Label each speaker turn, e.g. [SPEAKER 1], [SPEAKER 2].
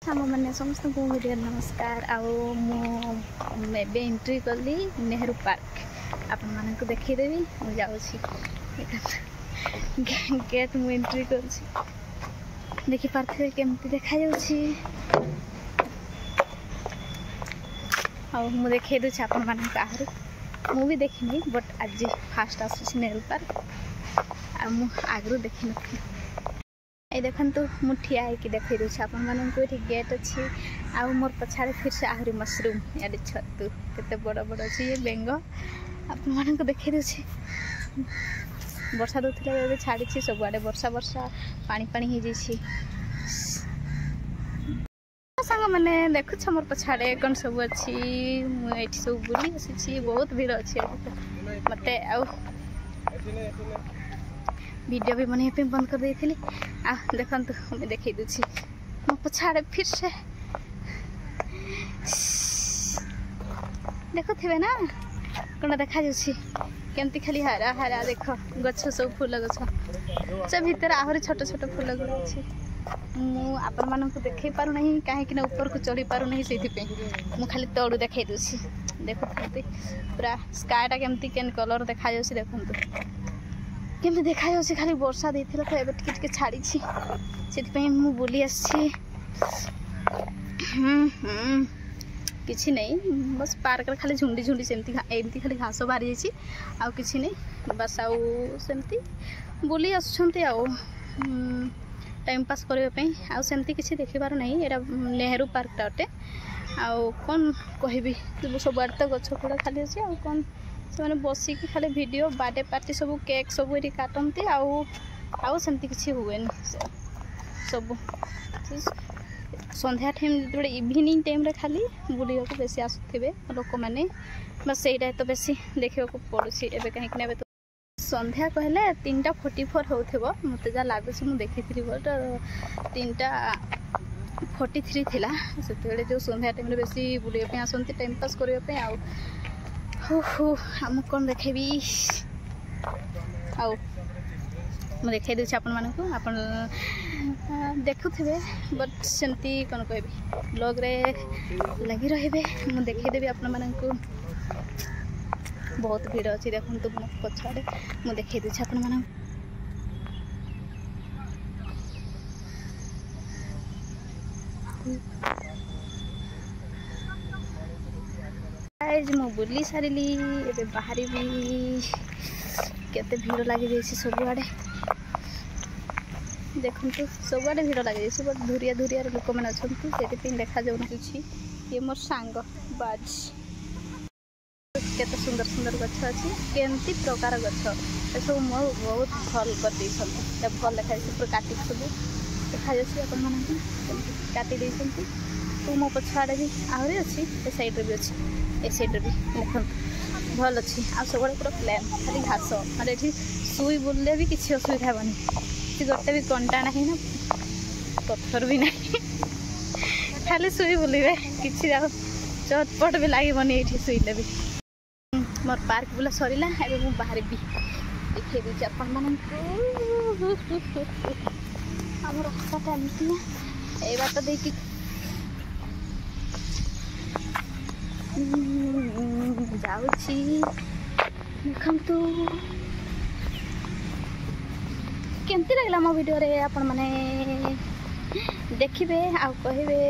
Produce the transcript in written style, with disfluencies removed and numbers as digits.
[SPEAKER 1] साम मैंने समस्त को वीडियो नमस्कार आबे एंट्री कली नेहरू पार्क आपण मान को देखीदेवी मुझे गेट मु एंट्री कर देखी पार्थे केमती देखा मु देखे दूसरी आपण मान आहरी मु भी देखनी बट आज फास्ट आसूँ नेहरू पार्क आगु देखी नी ये देखु मु ठिया होगी देखे दूसरी आपण मानक गेट अच्छी आउ मोर पछाड़े फिर से आहरी मशरूम इे छतु केते बड़ बड़ अच्छी ये बेंग आपण मानक देखे दूसरी वर्षा दूसरा छाड़ी सबुआड़े वर्षा वर्षा पानी पानी हो जाइए सांग मैंने देखुछ मोर पछाड़े कौन सब अच्छी मुझे सब बुली आसी बहुत भीड़ अच्छी मत वीडियो भी बनने बंद कर देती देखु मैं देखे दूसरी मो पछाड़े फिर से देखुवे ना कौन देखा केमती खाली हरा हरा देख गछ सब फूल गछ से भीतर आहरी छोट छोट फूल गुड़ा अच्छे मुझे मान देखे पारना कहीं ऊपर को चढ़ी पारना से मु खाली तलू देखे दूसरी देखुं पूरा स्काटा केमती केन कलर देखा देखु केमती देखा खाली वर्षा देती तो ये टिके छाड़ी से मु बुली आसी किसी नहीं बस पार्क खाली झुंडी झुंडी सेमती एमती खाली घास बाहरी जाइए किसी नहीं बस आमती बुली आसुँच टाइम पास करने आमती किसी देखिबार नहीं यहाँ नेहरू पार्क अटे कौन कह सब आड़े तो गछ गुड़ा खाली अच्छे कौन से बसिकी खाली वीडियो बर्थडे पार्टी सब केक सब ये काटती आमती किसी हुए सब संध्या टाइम जो इवनिंग टाइम रे खाली बुलिया को बेसी आसुवे लोक मैंने बस यहीटा तो बेसी देखा पड़ुसी एवं कहीं तो संध्या कहले 3:44 हो मत जहाँ लगुच मुझे देखी बट 3:43 थिला से जो संध्या टाइम बेसी बुलापी आसती टाइम पास करने आम कौन देखेबी मुझे देखे दूसरी आपण मानक आपण देखुवे बट सेमती कौन कह ब्लॉग रे लगी रहे मुझे देखीदेवी आपण मानक बहुत भीड़ अच्छी देखो मो पछाड़े मुझे देखे दूसरी आपण मानक मु बुली सारिली एबे बाहरी भी केते भीड़ लगी सबुआड़े देखु सबुआड़े भीड़ लगी बट धुरिया धुरिया लोक मैंने अच्छा देखा जाऊँगी ये मोर सांग बाज केते सुंदर सुंदर गछ अच्छी केमती प्रकार गछ सब मोर बहुत भल कर भल देखा पूरा काटी सब देखा काटी तो मो पछाड़े भी आहरी अच्छी ए साइड भी अच्छी ए साइड भी देख भल अच्छी आ सब पूरा प्लेन खाली घास मतलब ये शुई बुलले भी किसी असुविधा हेनी गोटे भी कंटा ना ना पत्थर भी नहीं खाली शुई बुलवे किसी चटपट भी लगे ये शुईले भी मोर पार्क बुला सरला एवं मुझे बाहर भी देखे दूसरी आपण मानक आम रास्ता चलती है बाट देखी जाऊँगी देखु केमती लगला मो वीडियो रे आपण माने देखिबे आ कहिबे